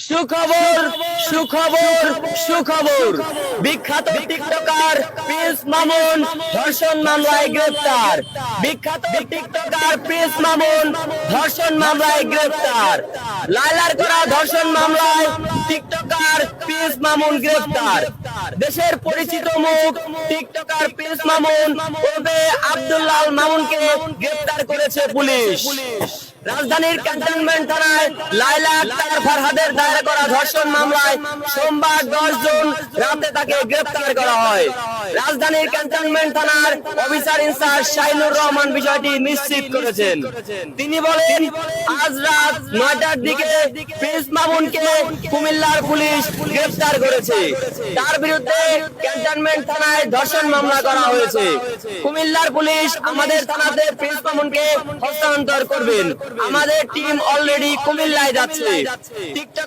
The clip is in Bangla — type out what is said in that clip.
সুখবর সুখবর সুখবর বিখ্যাত টিকটকার প্রিন্স মামুন ধর্ষণ মামলায় গ্রেফতার। বিখ্যাত টিকটকার প্রিন্স মামুন ধর্ষণ মামলায় গ্রেফতার। লায়লার করা ধর্ষণ মামলায় টিকটকার প্রিন্স মামুন গ্রেফতার। দেশের পরিচিত মুখ টিকটকার প্রিন্স মামুন ওরফে আব্দুল্লাহ মামুনকে গ্রেফতার করেছে পুলিশ। রাজধানীর ক্যান্টনমেন্ট থানায় লায়লা আক্তার ফারহাদের দায়ের করা ধর্ষণ মামলায় সোমবার 10 জুন রাতে তাকে গ্রেফতার করা হয়। রাজধানীর ক্যান্টনমেন্ট থানার অফিসার ইনচার্জ শাহিনুর রহমান বিষয়টি নিশ্চিত করেছেন। তিনি বলেন, আজ রাত 9টার দিকে প্রিন্স মামুনকে কুমিল্লার পুলিশ গ্রেফতার করেছে। তার বিরুদ্ধে ক্যান্টনমেন্ট থানায় ধর্ষণ মামলা করা হয়েছে। কুমিল্লার পুলিশ আমাদের থানাতে প্রিন্স মামুনকে হস্তান্তর করবেন। আমাদের টিম অলরেডি কুমিল্লায় যাচ্ছে। টিকটক